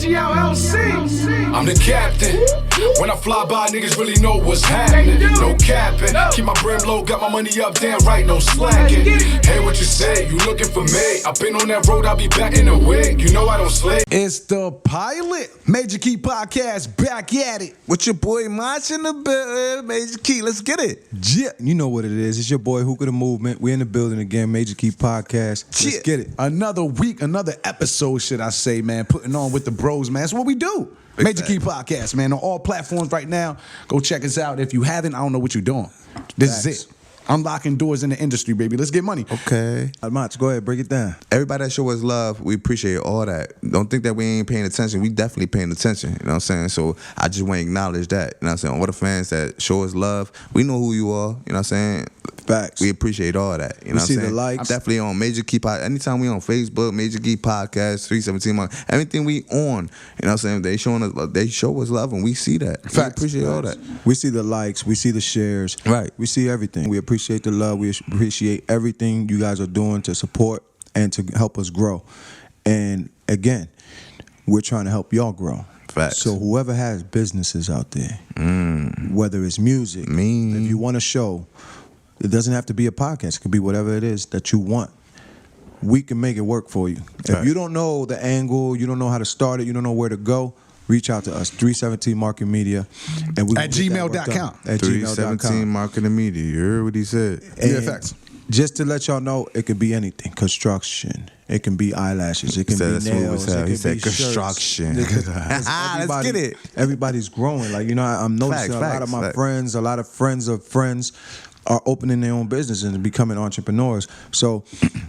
PMG LLC. I'm the captain. When I fly by, niggas really know what's happening. No capping. Keep my brim low, got my money up, damn right, no slacking. Hey, what you say? You looking for me? I've been on that road, I'll be back in a week. You know I don't slay. It's the pilot. Major Key Podcast, back at it. With your boy Mach in the building. Major Key, let's get it. Yeah, you know what it is. It's your boy Hook of the Movement. We're in the building again, Major Key Podcast. Let's get it. Another week, another episode, should I say, man. Putting on with the bros, man. That's what we do. Major Key Podcast, man. On all platforms right now. Go check us out. If you haven't, I don't know what you're doing. This is it. Unlocking doors in the industry, baby. Let's get money. Okay. Mach, go ahead, break it down. Everybody that show us love, we appreciate all that. Don't think that we ain't paying attention. We definitely paying attention. You know what I'm saying? So I just want to acknowledge that. You know what I'm saying? All the fans that show us love, we know who you are. You know what I'm saying? Facts. We appreciate all that. You know what I'm saying? We see the likes. I'm definitely on Major Key Podcast. Anytime we on Facebook, Major Key Podcast, 317 month, everything we on. You know what I'm saying? They show us love, and we see that. Facts. We appreciate all that. We see the likes. We see the shares. Right. We see everything. We appreciate the love. We appreciate everything you guys are doing to support and to help us grow. And again, we're trying to help y'all grow. Facts. So whoever has businesses out there, whether it's music, if you want a show, it doesn't have to be a podcast. It could be whatever it is that you want. We can make it work for you. Right. If you don't know the angle, you don't know how to start it, you don't know where to go, reach out to us, 317 Marketing Media. And we At gmail.com. At 317 Marketing Media. You heard what he said? Yeah, facts. Just to let y'all know, it could be anything. Construction. It can be eyelashes. It can be nails. It can He said be construction. Let's get it. Everybody's growing. Like, you know, I'm noticing a lot of my friends, a lot of friends of friends are opening their own business and becoming entrepreneurs. So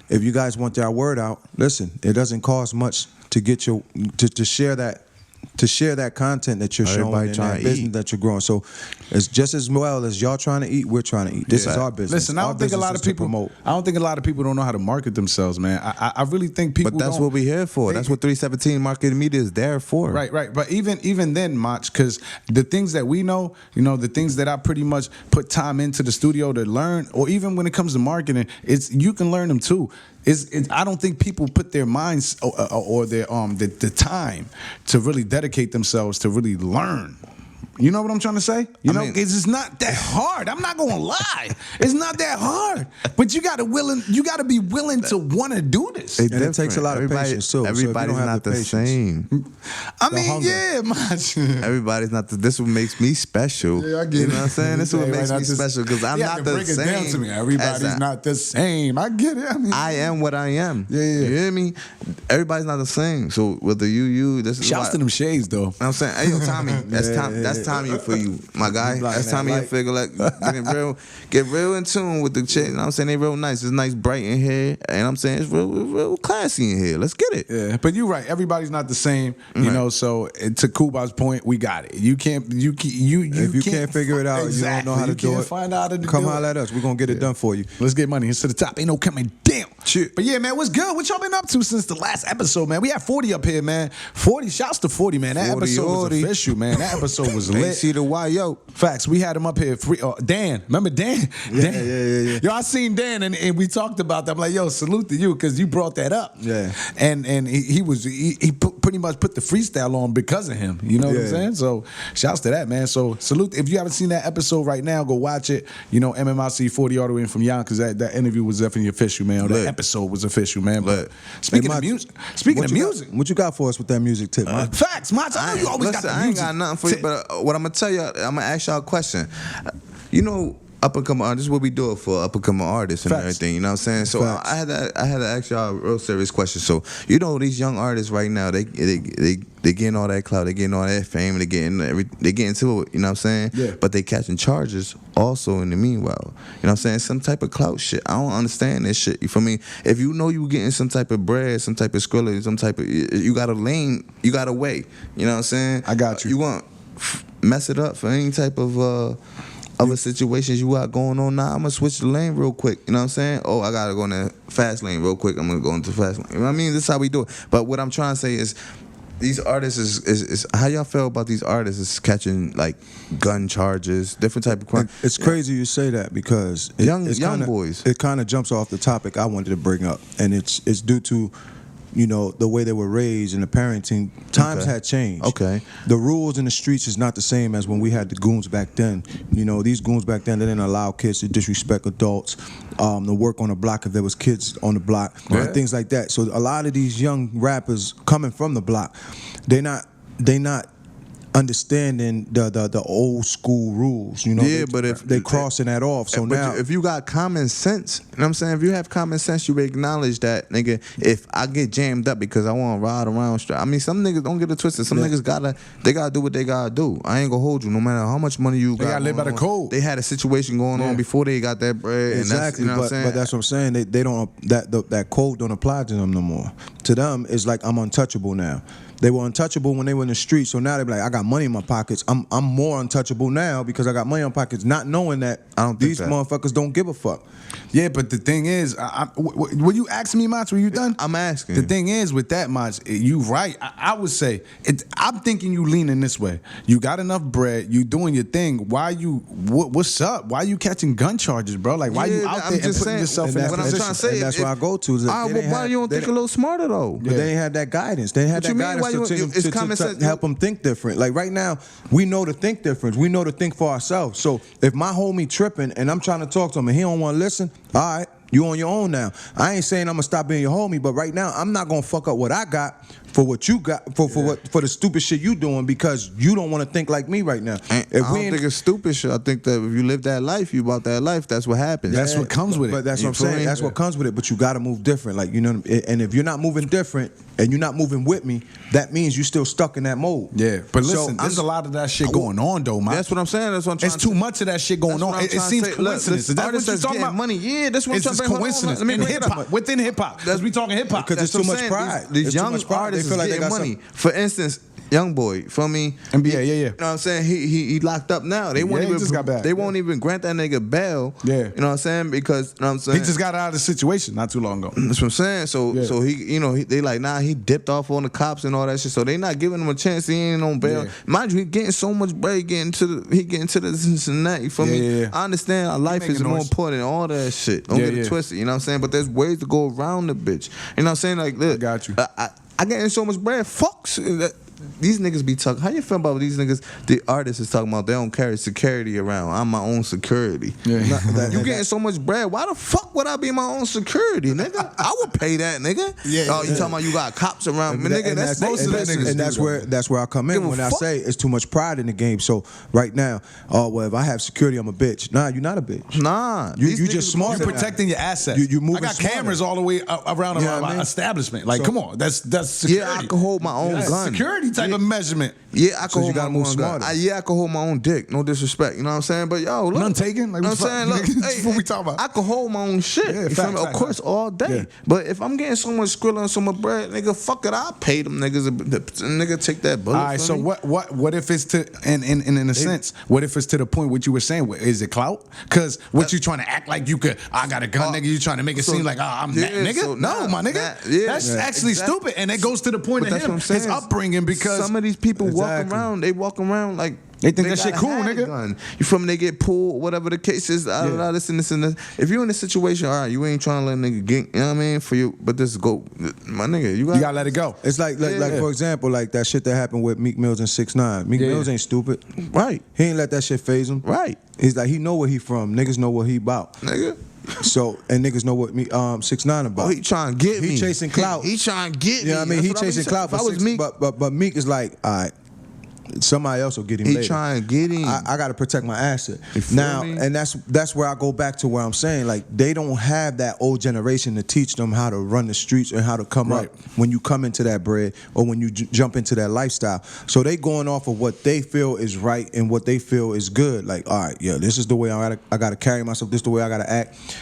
if you guys want that word out, listen, it doesn't cost much to get your to share that content that you're showing in that business that you're growing. So it's just as well as y'all trying to eat, we're trying to eat. This is our business. Listen, I don't think a lot of people don't know how to market themselves, man. I really think people. But that's what we're here for. That's what 317 Marketing Media is there for. Right. But even then, Mach, because the things that we know, you know, the things that I pretty much put time into the studio to learn, or even when it comes to marketing, you can learn them too. I don't think people put their minds or their the time to really dedicate themselves to really learn. You know what I'm trying to say? You know, it's not that hard. I'm not gonna lie, it's not that hard. But you gotta be willing to want to do this. And it takes a lot of patience too. Everybody's not the same. I mean, yeah, man. Everybody's not. This what makes me special. Yeah, I get it. You know what I'm saying? This is what makes me special because I'm not the same. Break it down to me. Everybody's not the same. I get it. I am what I am. Yeah. You hear me? Everybody's not the same. So whether this is shouts to them shades though. You know what I'm saying, hey yo, Tommy, that's Tommy for you, my guy. That's Tommy and figure like get real in tune with the chick. You know what I'm saying? They real nice. It's nice, bright in here, and I'm saying it's real classy in here. Let's get it. Yeah, but you're right. Everybody's not the same. You know. So to Kuba's point, we got it. You can't. If you can't figure it out, exactly. You don't know how to do it. Find out how to come holler at us. We're gonna get it done for you. Let's get money. It's to the top. Ain't no coming down. Shit. But yeah, man, what's good? What y'all been up to since the last episode, man? We had 40 up here, man. 40. Shouts to 40, man. That episode was official, man. That episode was lit. See the why, yo. Facts. We had him up here. Dan. Remember Dan? Yeah. Yo, I seen Dan and we talked about that. I'm like, yo, salute to you because you brought that up. Yeah. And he pretty much put the freestyle on because of him. You know what I'm saying? So shouts to that, man. So salute. If you haven't seen that episode right now, go watch it. You know, MMIC 40 all the way in from Yonkers. That interview was definitely official, man. That episode was official, man. But speaking of music, what you got for us with that music tip, man? Facts, Mach. I know you always got the music. I ain't got nothing for you, but what I'm gonna tell you, I'm gonna ask y'all a question. You know, up and coming artists, this is what we do it for up and coming artists and everything. You know what I'm saying? So I had to ask y'all a real serious question. So you know, these young artists right now, they getting all that clout, they getting all that fame, they getting to it. You know what I'm saying? Yeah. But they catching charges also in the meanwhile. You know what I'm saying? Some type of clout shit. I don't understand this shit. You feel me? If you know you getting some type of bread, some type of skrilla, some type of, you got a lane, you got a way. You know what I'm saying? I got you. You want mess it up for any type of other situations you got going on now. I'm gonna switch the lane real quick. You know what I'm saying? Oh, I gotta go in the fast lane real quick. I'm gonna go into the fast lane. You know what I mean? This is how we do it. But what I'm trying to say is, these artists is how y'all feel about these artists is catching like gun charges, different type of crime. It's crazy you say that because young boys. It kind of jumps off the topic I wanted to bring up, and it's due to you know, the way they were raised and the parenting. Times had changed. Okay. The rules in the streets is not the same as when we had the goons back then. You know, these goons back then, they didn't allow kids to disrespect adults, to work on the block if there was kids on the block, and things like that. So a lot of these young rappers coming from the block, they not understanding the old school rules, you know. Yeah, but if they crossing that off, so but now if you got common sense, you know what I'm saying? If you have common sense, you acknowledge that, nigga. If I get jammed up because I want to ride around, I mean, some niggas don't get it twisted. Some niggas gotta do what they gotta do. I ain't gonna hold you, no matter how much money you got. They gotta live by the code. They had a situation going on before they got that bread. exactly, And that's, you know what I'm saying? but that's what I'm saying. They don't that code don't apply to them no more. To them, it's like I'm untouchable now. They were untouchable when they were in the street, so now they be like, I got money in my pockets. I'm more untouchable now because I got money in my pockets, not knowing that these motherfuckers don't give a fuck. Yeah, but the thing is, were you asking me, Mach? Were you done? I'm asking. The thing is, with that, Mach, you right. I would say, I'm thinking you leaning this way. You got enough bread. You doing your thing. Why you? What's up? Why you catching gun charges, bro? Like, why you out there and putting yourself in that what I'm position? trying to say. And that's where I go to. Why you don't think a little smarter though? But they ain't had that guidance. They had that guidance to help them think different. Like right now, we know to think different. We know to think for ourselves. So if my homie tripping and I'm trying to talk to him and he don't want to listen, all right, you on your own now. I ain't saying I'm gonna stop being your homie, but right now I'm not gonna fuck up what I got for what you got for the stupid shit you doing because you don't want to think like me right now. I don't think it's stupid shit. I think that if you live that life, you about that life. That's what happens. That's what comes with it. But that's what I'm saying. That's what comes with it. But you got to move different. Like, you know, and if you're not moving different and you're not moving with me, that means you're still stuck in that mode. Yeah, but listen, there's a lot of that shit going on though, man. That's what I'm saying. That's what I'm trying. It's too much of that shit going on. It seems coincidence. That's what you're talking about. Money. Yeah, that's what I'm it's trying to coincidence. In hip hop, within hip hop, because we talking hip hop. Because it's too much pride. These young artists feel like they got money. For instance, Young Boy, for me, NBA, yeah. You know what I'm saying? He locked up now. They won't even just got back. They won't even grant that nigga bail. Yeah. You know what I'm saying? Because you know what I'm saying? He just got out of the situation not too long ago. That's what I'm saying. So he they like, nah, he dipped off on the cops and all that shit. So they not giving him a chance. He ain't on bail. Yeah. Mind you, he getting so much bread, getting to the Cincinnati. For me, I understand our life is more important than all that shit. Don't get it twisted. You know what I'm saying? But there's ways to go around the bitch. You know what I'm saying? Like, look, I got you. I getting so much bread. Fucks. These niggas be talking. How you feel about these niggas? The artists is talking about they don't carry security around. I'm my own security. Yeah. You getting so much bread. Why the fuck would I be my own security, nigga? I would pay that, nigga. Yeah. Oh, you talking about you got cops around me, nigga? That's most of the niggas. And that's where I come in when I say it's too much pride in the game. So right now, well, if I have security, I'm a bitch. Nah, you're not a bitch. Nah, you just smart. You're protecting your assets. You moving I got smarter. cameras all the way around our establishment. Like, come on, that's security. Yeah, I can hold my own gun. Security type of measurement. Yeah, I can So you hold gotta my move own gun. smarter. Yeah, I can hold my own dick. No disrespect. You know what I'm saying? But yo, look. None taken? Like, you know what I'm saying? Look, That's what we talking about. I can hold my own shit. Yeah, You feel me? Of facts. course, all day. Yeah. But if I'm getting so much skrilla and so much bread, nigga, fuck it. I'll pay them niggas. Nigga, take that bullet. All right, for so me. what if it's to and in a sense, what if it's to the point what you were saying? Is it clout? Because what you trying to act like you could? I got a gun, nigga. You trying to make it seem like I'm that nigga? so No, my nigga. That's actually stupid, and it goes to the point But of that's what I'm saying. his upbringing because some of these people walk around like they think that shit gotta cool, have a nigga. gun. You feel me? They get pulled, whatever the case is. This and this and this. If you're in a situation, all right, you ain't trying to let a nigga get, you know what I mean? For you, but this go, my nigga, you gotta let it go. It's like for example, like that shit that happened with Meek Mills and 6ix9ine. Meek Mills ain't stupid, right? He ain't let that shit phase him, right? He's like he know where he from. Niggas know what he about, nigga. So and niggas know what 6ix9ine about. Oh, he trying to get me. He chasing clout. He trying to get me. You know what I mean? He chasing clout. If I was Meek, but Meek is like, all right. Somebody else will get him he later. trying to get him. I got to protect my asset now, and that's where I go back to where I'm saying like they don't have that old generation to teach them how to run the streets and how to come up when you come into that bread or when you jump into that lifestyle. So they going off of what they feel is right and what they feel is good. Like, all right, yeah, this is the way I gotta carry myself. This is the way I gotta act.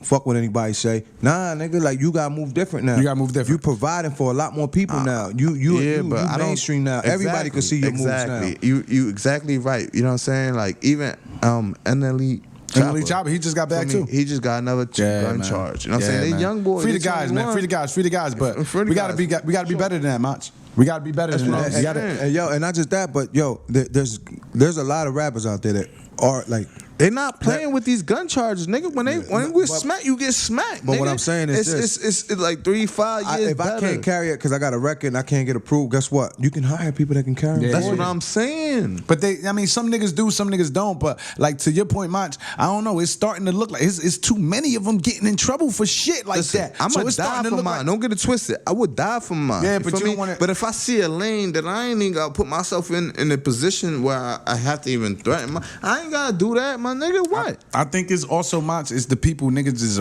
Fuck what anybody say. Nah, nigga, like you gotta move different now. You gotta move different. You providing for a lot more people now. You mainstream now. Everybody can see your moves now. You exactly right. You know what I'm saying? Like even NLE Chopper, he just got back too. He just got another gun charge. You know what I'm saying? They young boys. Free the guys, man. Free the guys. But we gotta be better than that, Mach. We gotta be better than that. And not just that, but there's a lot of rappers out there that are like They not playing with these gun charges, nigga. When we smack, you get smacked. But nigga. what I'm saying is it's like 3-5 years. If I can't carry it because I got a record and I can't get approved, guess what? You can hire people that can carry it. That's what I'm saying. But some niggas do, some niggas don't. But like to your point, Mach, I don't know. It's starting to look like it's too many of them getting in trouble for shit like that. I'm gonna die for mine. Don't get it twisted. I would die for mine. Yeah, but you don't want to. But if I see a lane that I ain't even gotta put myself in a position where I have to even threaten, I ain't gotta do that, my nigga. What? I think it's also Mach. It's the people niggas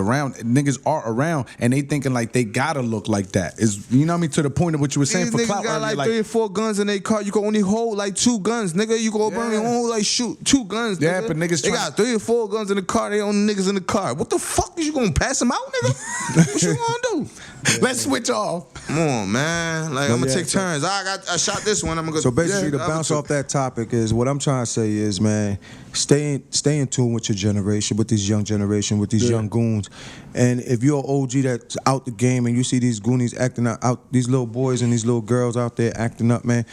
are around, and they thinking like they gotta look like that. Is you know what I mean? To the point of what you were saying. These For niggas clout, got like 3 or 4 guns in their car. You can only hold like 2 guns, nigga. You go burn only like shoot 2 guns. Yeah, nigga. but niggas they got 3 or 4 guns in the car. They own niggas in the car. What the fuck is you gonna pass them out, nigga? What you gonna do? Let's switch off. Come on, man. Like I'm gonna take turns. I shot this one. I'm gonna go. So basically, to bounce off that topic is what I'm trying to say is, man, stay in tune with your generation, with this young generation, with these young goons. And if you're an OG that's out the game and you see these goonies acting out, these little boys and these little girls out there acting up, man,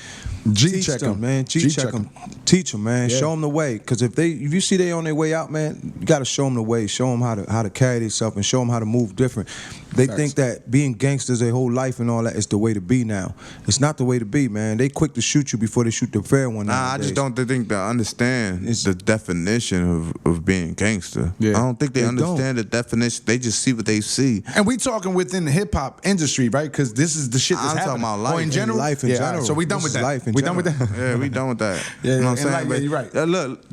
G-check them, man. G-check them. Teach them, man. Yeah. Show them the way. Because if you see they on their way out, man, you got to show them the way. Show them how to carry themselves and show them how to move different. They think that being gangsters their whole life and all that is the way to be now. It's not the way to be, man. They quick to shoot you before they shoot the fair one. Nah, I just don't think they understand the definition of being gangster. Yeah. I don't think they understand the definition. They just see what they see. And we talking within the hip hop industry, right? Because this is the shit that's happening. I'm talking about life. Or in general. Life in general. Right, so we done with that. We done with that. Yeah, we done with that. Yeah, you know what I'm saying? Like, you're right. Look,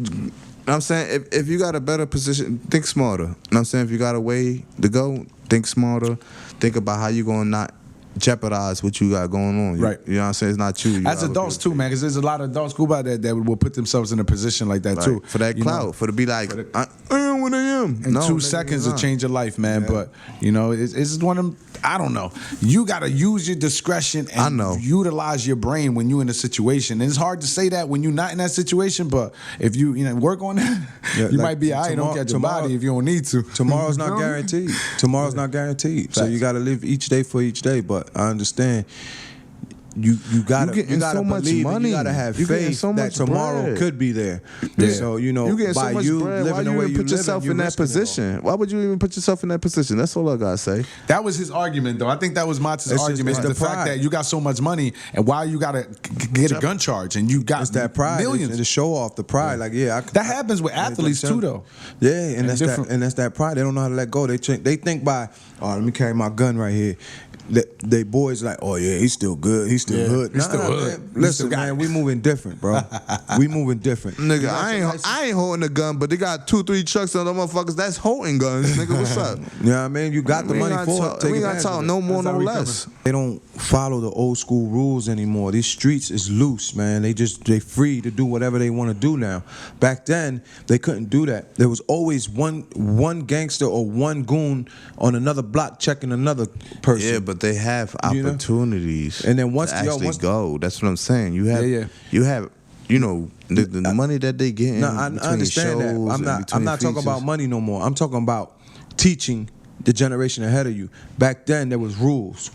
I'm saying if you got a better position, think smarter. You know what I'm saying? If you got a way to go, think smarter. Think about how you gonna not jeopardize what you got going on. Right. You know what I'm saying? It's not you. As adults too, man, because there's a lot of adults cool about that will put themselves in a position like that too. For that clout, for to be like, I am what I am. In 2 seconds to change your life, man. Yeah. But you know, it's one of them. I don't know. You gotta use your discretion and utilize your brain when you're in a situation. And it's hard to say that when you're not in that situation. But if you work on that, you might be alright. Don't catch your body if you don't need to. Tomorrow's not guaranteed. Tomorrow's not guaranteed. So you gotta live each day for each day. But I understand. You gotta so much believe money. You gotta have faith that tomorrow could be there. Yeah. So you getting so much bread. Why you even put yourself in that position? Why would you even put yourself in that position? That's all I gotta say. That was his argument, though. I think that was Mach's argument. It's the fact that you got so much money and why you gotta get a gun charge and you got that pride, millions. And the show off the pride. Like that happens with athletes too, though. Yeah, and that's that pride. They don't know how to let go. They think by let me carry my gun right here. They boys like, oh yeah, he's still good. He's still hood. He's still hood. Man. Listen, man, we moving different, bro. We moving different. Nigga, I ain't holding a gun, but they got 2-3 trucks on them motherfuckers that's holding guns. Nigga, what's up? You know what I mean? You got the money for it. We ain't gotta talk no more, no less. They don't follow the old school rules anymore. These streets is loose, man. They free to do whatever they want to do now. Back then, they couldn't do that. There was always one gangster or one goon on another block checking another person. Yeah, but they have opportunities. And then once go, that's what I'm saying. You have the money that they get. No, I understand that. I'm not talking about money no more. I'm talking about teaching the generation ahead of you. Back then there was rules.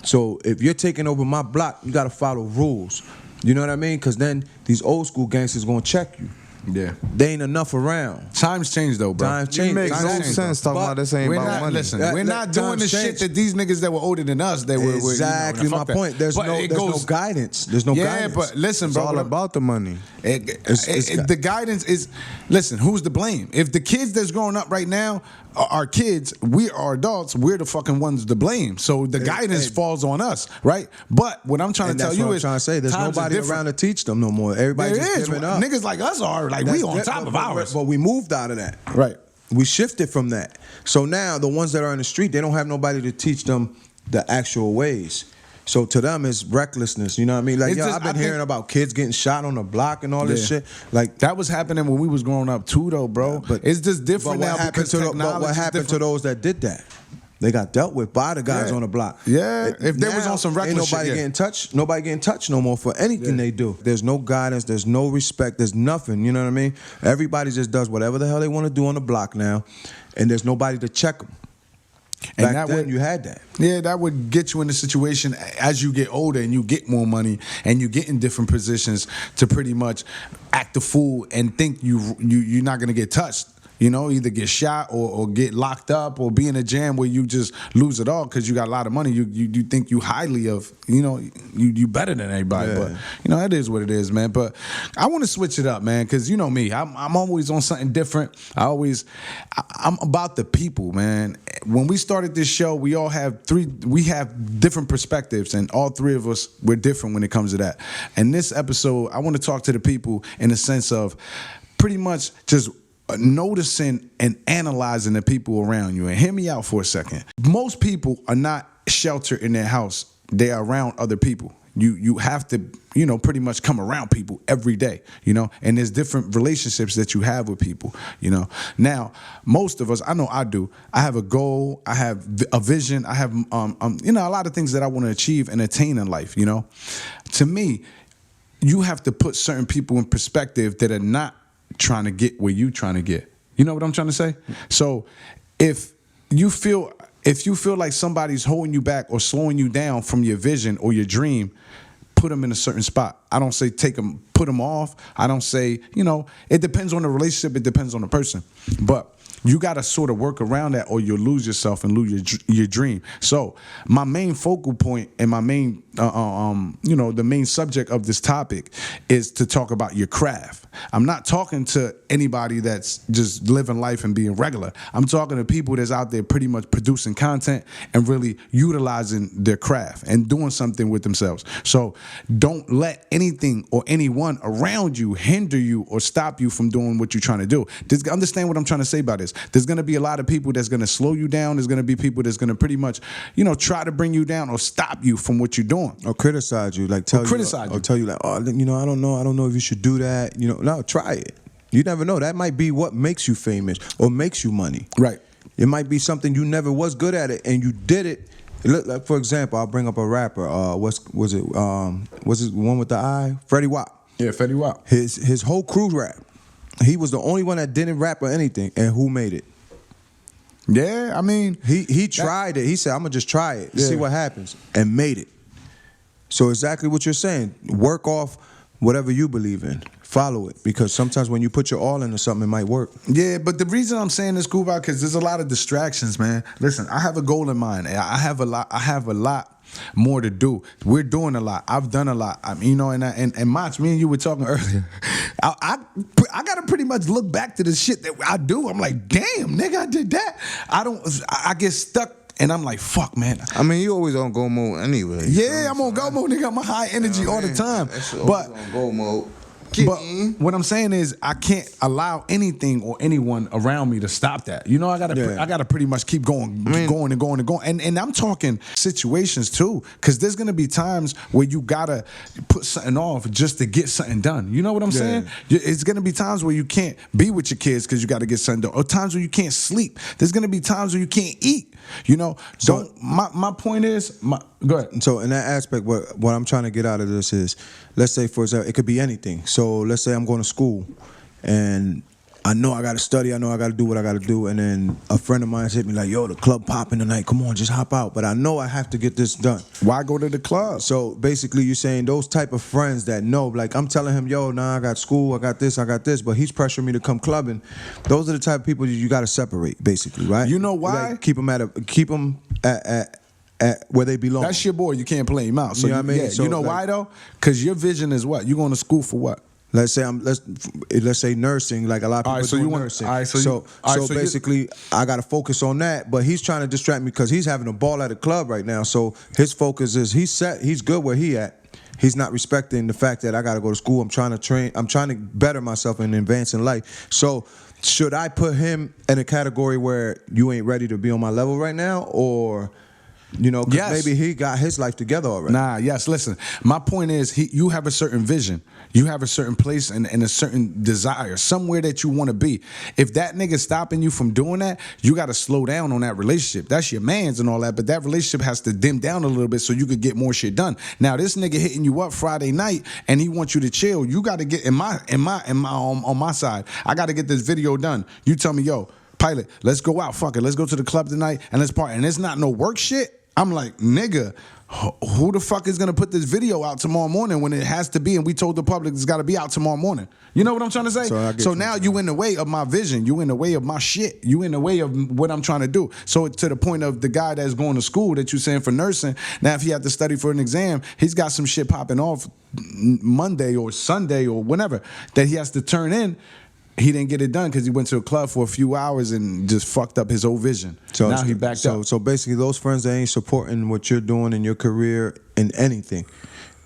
So if you're taking over my block, you got to follow rules. You know what I mean? Because then these old school gangsters gonna check you. Yeah, they ain't enough around. Times change though, bro. Times change. It makes no sense talking about this ain't about money. Listen, we're not doing the shit that these niggas that were older than us. They were exactly my point. There's no guidance. There's no guidance. Yeah, but listen, bro. It's all about the money. The guidance is, listen, who's to blame? If the kids that's growing up right now are kids, we are adults, we're the fucking ones to blame. So the guidance falls on us, right? But what I'm trying to tell you is, trying to say, there's nobody around to teach them no more. Everybody's just giving up. Niggas like us are like, we on top of ours. But we moved out of that. Right. We shifted from that. So now the ones that are in the street, they don't have nobody to teach them the actual ways. So to them, it's recklessness. You know what I mean? Like, I've been hearing about kids getting shot on the block and all this shit. Like, that was happening when we was growing up too, though, bro. But it's just different now because technology. But what happened to those that did that? They got dealt with by the guys on the block. Yeah, if they was on some reckless shit, nobody getting touched no more for anything they do. There's no guidance. There's no respect. There's nothing. You know what I mean? Everybody just does whatever the hell they want to do on the block now, and there's nobody to check them. And Back then, you had that. Yeah, that would get you in a situation as you get older and you get more money and you get in different positions to pretty much act a fool and think you're not gonna get touched. You know, either get shot or get locked up or be in a jam where you just lose it all because you got a lot of money. You think you highly of, you know, you better than everybody. Yeah. But, you know, it is what it is, man. But I want to switch it up, man, because you know me. I'm always on something different. I'm about the people, man. When we started this show, we have different perspectives, and all three of us, we're different when it comes to that. And this episode, I want to talk to the people in the sense of pretty much just noticing and analyzing the people around you. And hear me out for a second. Most people are not sheltered in their house. They are around other people. You have to, you know, pretty much come around people every day, you know, and there's different relationships that you have with people, you know. Now, most of us, I know I do, I have a goal, I have a vision, I have, you know, a lot of things that I want to achieve and attain in life, you know. To me, you have to put certain people in perspective that are not trying to get where you trying to get. You know what I'm trying to say? So if you feel like somebody's holding you back or slowing you down from your vision or your dream, put them in a certain spot. I don't say put them off. I don't say, you know, it depends on the relationship. It depends on the person. But you got to sort of work around that or you'll lose yourself and lose your dream. So my main focal point and my main, you know, the main subject of this topic is to talk about your craft. I'm not talking to anybody that's just living life and being regular. I'm talking to people that's out there pretty much producing content and really utilizing their craft and doing something with themselves. So don't let anything or anyone around you hinder you or stop you from doing what you're trying to do. Just understand what I'm trying to say by this. There's going to be a lot of people that's going to slow you down. There's going to be people that's going to pretty much, you know, try to bring you down or stop you from what you're doing. Or criticize you, like tell you like, oh, you know, I don't know if you should do that. You know, no, try it. You never know. That might be what makes you famous or makes you money. Right. It might be something you never was good at it and you did it. Look, like for example, I'll bring up a rapper. Was it one with the eye? Freddie Wap. Yeah, Freddie Wap. His whole crew rap. He was the only one that didn't rap or anything, and who made it? Yeah, I mean, he tried it. He said, "I'm gonna just try it, see what happens," and made it. So exactly what you're saying. Work off whatever you believe in. Follow it, because sometimes when you put your all into something, it might work. Yeah, but the reason I'm saying this, Kuba, because there's a lot of distractions, man. Listen, I have a goal in mind. I have a lot more to do. We're doing a lot. I've done a lot. I mean, you know, and Mach, me and you were talking earlier. I gotta pretty much look back to the shit that I do. I'm like, damn, nigga, I did that. I get stuck. And I'm like, fuck, man. I mean, you always on go mode anyway. Yeah, I'm on go mode, nigga. I'm a high energy all the time. But on go mode. But what I'm saying is, I can't allow anything or anyone around me to stop that. You know, I gotta pretty much keep going, going. And I'm talking situations too, because there's gonna be times where you gotta put something off just to get something done. You know what I'm saying? It's gonna be times where you can't be with your kids because you gotta get something done, or times where you can't sleep. There's gonna be times where you can't eat. You know, my point is, go ahead. So in that aspect, what I'm trying to get out of this is, let's say for example, it could be anything. So let's say I'm going to school, and I know I got to study. I know I got to do what I got to do. And then a friend of mine hit me like, yo, the club popping tonight. Come on, just hop out. But I know I have to get this done. Why go to the club? So basically you're saying those type of friends that know, like I'm telling him, yo, nah, I got school, I got this, but he's pressuring me to come clubbing. Those are the type of people you got to separate, basically, right? You know why? Like, keep them at where they belong. That's your boy. You can't play him out. So you know what I mean? Yeah, So, you know why though? Because your vision is what? You going to school for what? Let's say nursing, like a lot of people do nursing. So basically, I got to focus on that. But he's trying to distract me because he's having a ball at a club right now. So his focus is he's good where he at. He's not respecting the fact that I got to go to school. I'm trying to train. I'm trying to better myself and advance in life. So should I put him in a category where you ain't ready to be on my level right now, or? You know, because maybe he got his life together already. Nah, yes. Listen, my point is, you have a certain vision. You have a certain place and a certain desire, somewhere that you want to be. If that nigga stopping you from doing that, you got to slow down on that relationship. That's your man's and all that, but that relationship has to dim down a little bit so you could get more shit done. Now, this nigga hitting you up Friday night and he wants you to chill. You got to get on my side. I got to get this video done. You tell me, yo, Pilot, let's go out. Fuck it. Let's go to the club tonight and let's party. And it's not no work shit. I'm like, nigga, who the fuck is gonna put this video out tomorrow morning when it has to be? And we told the public it's got to be out tomorrow morning. You know what I'm trying to say? So now you in the way of my vision. You in the way of my shit. You in the way of what I'm trying to do. So to the point of the guy that's going to school that you saying for nursing. Now if he had to study for an exam, he's got some shit popping off Monday or Sunday or whenever that he has to turn in. He didn't get it done because he went to a club for a few hours and just fucked up his whole vision. So now he backed up. So basically, those friends that ain't supporting what you're doing in your career in anything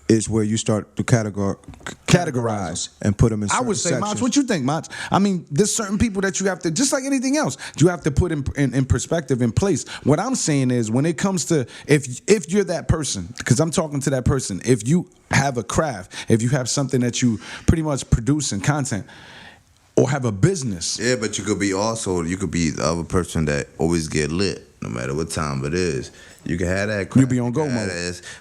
is where you start to categorize and put them in certain I would say, sections. Mach, what you think, Mach? I mean, there's certain people that you have to, just like anything else, you have to put in perspective, in place. What I'm saying is when it comes to, if you're that person, because I'm talking to that person, if you have a craft, if you have something that you pretty much produce in content, or have a business. Yeah, but you could be the other person that always get lit, no matter what time it is. You can have that crap. You be on go mode.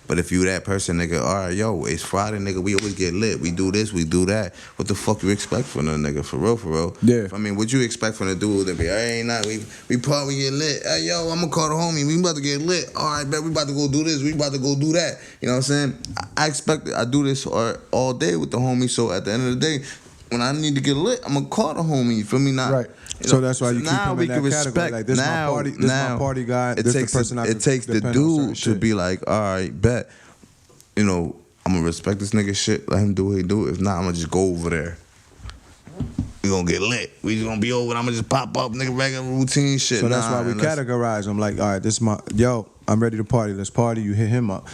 But if you that person, nigga, all right, yo, it's Friday, nigga, we always get lit. We do this, we do that. What the fuck you expect from a nigga, for real? Yeah. I mean, what you expect from the dude that be, hey, nah, we party, we get lit. Hey, yo, I'm gonna call the homie, we about to get lit. All right, bet we about to go do this, we about to go do that. You know what I'm saying? I do this all day with the homie, so at the end of the day, when I need to get lit, I'm gonna call the homie. You feel me? Now, right. So that's why you keep him in that category. Like, this my party guy. This the person I it takes the dude to be like, all right, bet. You know, I'm gonna respect this nigga shit. Let him do what he do. If not, I'm gonna just go over there. We gonna get lit. We just gonna be over. I'm gonna just pop up, nigga, regular routine shit. So that's why we categorize them. Like, all right, this is my I'm ready to party. Let's party. You hit him up.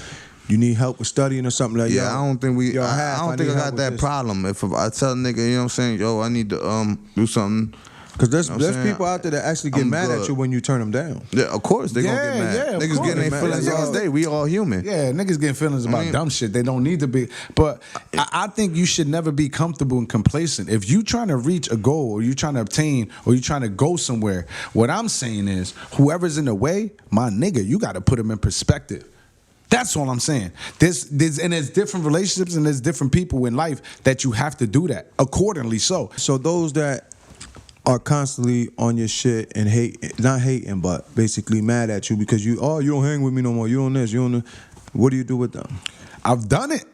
You need help with studying or something like that? Yeah, I don't think I got that problem. If I tell a nigga, you know what I'm saying, yo, I need to do something. Because there's people out there that actually get mad at you when you turn them down. Yeah, of course they gonna get mad. Yeah, niggas getting their feelings all day. We all human. Yeah, niggas getting feelings about dumb shit. They don't need to be. But I think you should never be comfortable and complacent. If you trying to reach a goal or you trying to obtain or you trying to go somewhere, what I'm saying is whoever's in the way, my nigga, you got to put them in perspective. That's all I'm saying. There's different relationships and there's different people in life that you have to do that accordingly. So those that are constantly on your shit and not hating, but basically mad at you because you don't hang with me no more. You on this, you on this. What do you do with them? I've done it.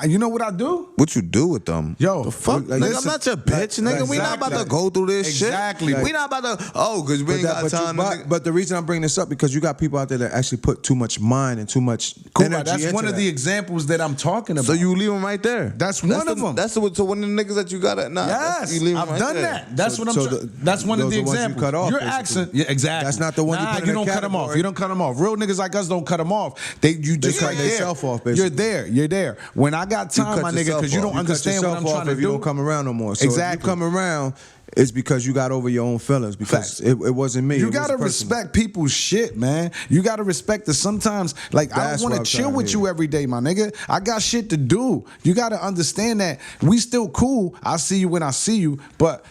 You know what I do? What you do with them? Yo, the fuck? Like, nigga, I'm not your bitch, nigga. We not about to go through this shit. Exactly. We not about to, because we ain't got time. But the reason I'm bringing this up because you got people out there that actually put too much mind and too much energy That's into one of the example that I'm talking about. So you leave them right there. That's one of them. That's so one of the niggas that you got at. Yes, you leave I've right done there. that. That's what I'm saying. That's one of the examples. You're asking. Yeah, exactly. That's not the one you don't cut them off. You don't cut them off. Real niggas like us don't cut them off. You just cut themselves off. Basically. You're there. When I got time, my nigga, because you don't understand what I'm trying to do. You don't come around no more. So exactly. If you come around, it's because you got over your own feelings. Because it wasn't me. You gotta respect people's shit, man. You gotta respect that sometimes, like, I don't want to chill with you every day, my nigga. I got shit to do. You gotta understand that we still cool. I see you when I see you, but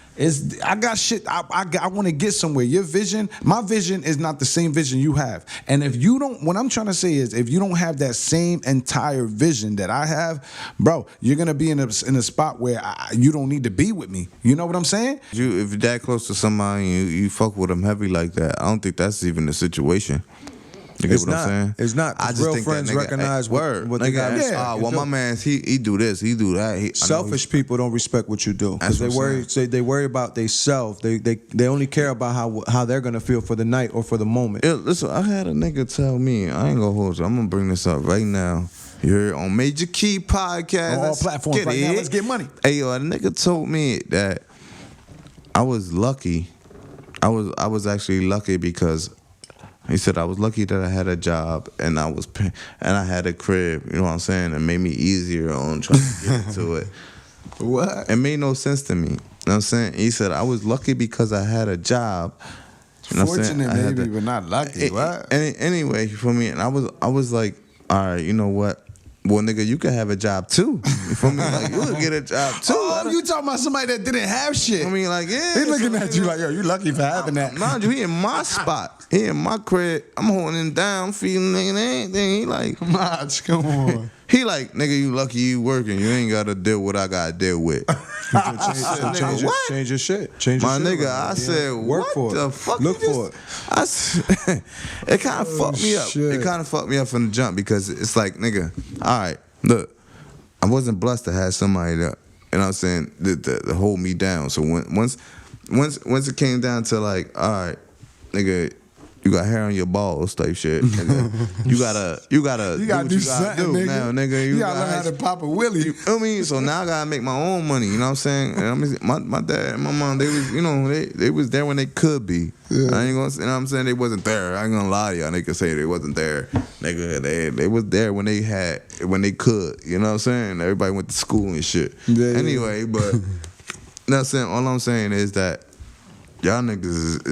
I got shit. I want to get somewhere. Your vision, my vision is not the same vision you have. And if you don't, what I'm trying to say is, if you don't have that same entire vision that I have, bro, you're gonna be in a spot where you don't need to be with me. You know what I'm saying? If you're that close to somebody, you fuck with them heavy like that. I don't think that's even the situation. You get what I'm saying? It's not. I just real think friends that nigga, recognize what they got. well, my man, he do this, he do that. Selfish people don't respect what you do because they worry about themselves. They only care about how they're gonna feel for the night or for the moment. Yeah, listen, I had a nigga tell me, I ain't gonna hold you. I'm gonna bring this up right now. You're on Major Key Podcast. On all platforms right now. Let's get money. Hey, yo, a nigga told me that I was lucky. I was actually lucky because he said I was lucky that I had a job and I had a crib. You know what I'm saying? It made me easier on trying to get into it. What? It made no sense to me. You know what I'm saying? He said I was lucky because I had a job. You know what I'm saying? Fortunate maybe, but not lucky. What? Anyway, for me, and I was like, all right, you know what? Well, nigga, you could have a job too. You feel me? Like, you could get a job too. Oh, you talking about somebody that didn't have shit? I mean, like, yeah. He looking at you like, yo, you lucky for having that. Mind you, he in my spot. He in my crib. I'm holding him down, feeding nigga anything. He like, Mach, come on. He like, nigga, you lucky you working. You ain't gotta deal what I gotta deal with. Change your shit. Change your My shit. nigga, I said, work what for the it. fuck? Look for it. I said, it kind of fucked me up. Shit. It kind of fucked me up from the jump because it's like, nigga, all right, look, I wasn't blessed to have somebody that, you know what I'm saying, that hold me down. So once it came down to like, all right, nigga, you got hair on your balls type shit. Nigga. You gotta You do gotta what do you gotta something, do nigga. now, nigga. You gotta learn how to pop a willy. You feel me? So now I gotta make my own money. You know what I'm saying? And I mean, my dad and my mom, they was, you know, they was there when they could be. Yeah. I ain't gonna, you know what I'm saying? They wasn't there. I ain't gonna lie to y'all. They could say they wasn't there, nigga. They was there when they could. You know what I'm saying? Everybody went to school and shit. Yeah, anyway, but you know what I'm saying? All I'm saying is that y'all niggas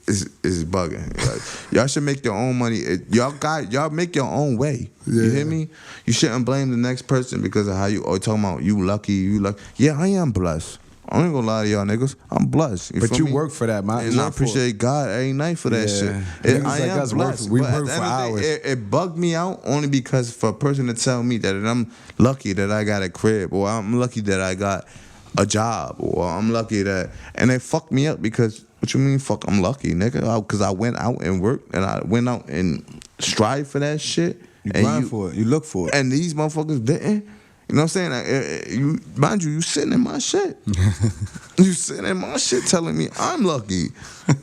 is bugging. Like, y'all should make your own money. Y'all make your own way. Yeah. You hear me? You shouldn't blame the next person because of how you talking about you lucky. Yeah, I am blessed. I ain't gonna lie to y'all niggas. I'm blessed. But feel you me? work for that, man. And I appreciate God every night for that shit. Niggas I like am us blessed. we but at work the for end of the hours. day, it bugged me out only because for a person to tell me that I'm lucky that I got a crib, or I'm lucky that I got a job, or I'm lucky that, and they fucked me up because, what you mean fuck, I'm lucky, nigga? Because I went out and worked, and I went out and strive for that shit. You and grind for it. You look for it. And these motherfuckers didn't. You know what I'm saying? Mind you sitting in my shit. You sitting in my shit telling me I'm lucky.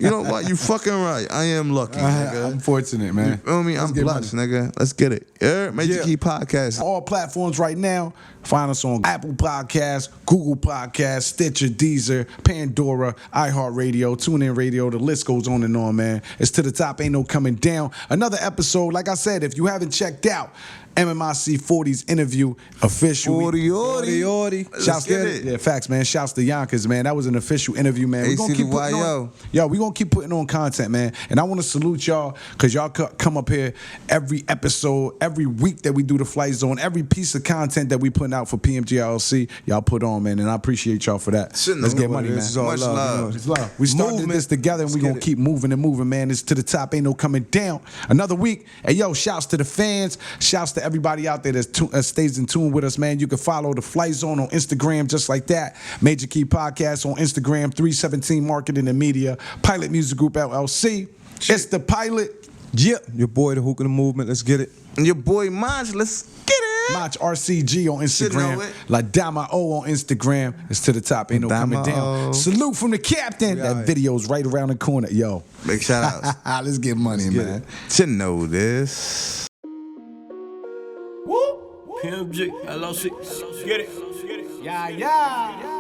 You know what? You fucking right. I am lucky, nigga. I'm fortunate, man. You feel me? I'm blessed, nigga. Let's get it. Major Key Podcast. All platforms right now. Find us on Apple Podcasts, Google Podcasts, Stitcher, Deezer, Pandora, iHeartRadio, TuneIn Radio. The list goes on and on, man. It's to the top. Ain't no coming down. Another episode. Like I said, if you haven't checked out MMIC 40's interview official. 40. Shouts to it. Yeah, facts, man. Shouts to Yonkers, man. That was an official interview, man. We're gonna keep putting on. Yo, we gonna keep putting on content, man. And I want to salute y'all because y'all come up here every episode, every week that we do the Flight Zone, every piece of content that we putting out for PMG LLC, y'all put on, man. And I appreciate y'all for that. Let's get money, man. This is all Much love. love. You know. We started this together, and we gonna keep moving and moving, man. It's to the top. Ain't no coming down. Another week. Hey, yo, shouts to the fans. Shouts to everybody out there that stays in tune with us, man. You can follow the Flight Zone on Instagram just like that. Major Key Podcast on Instagram, 317 Marketing and Media, Pilot Music Group LLC. It's the Pilot. Yep. Your boy, the Hook of the Movement. Let's get it. And your boy Maj, let's get it. Mach RCG on Should know Instagram. it. La Dama O on Instagram. It's to the top. Ain't no Dama coming down. O. Salute from the captain. That video's right around the corner. Yo. Big shout outs. Let's get money, man. To know this. PMG LLC. Get it. Yeah.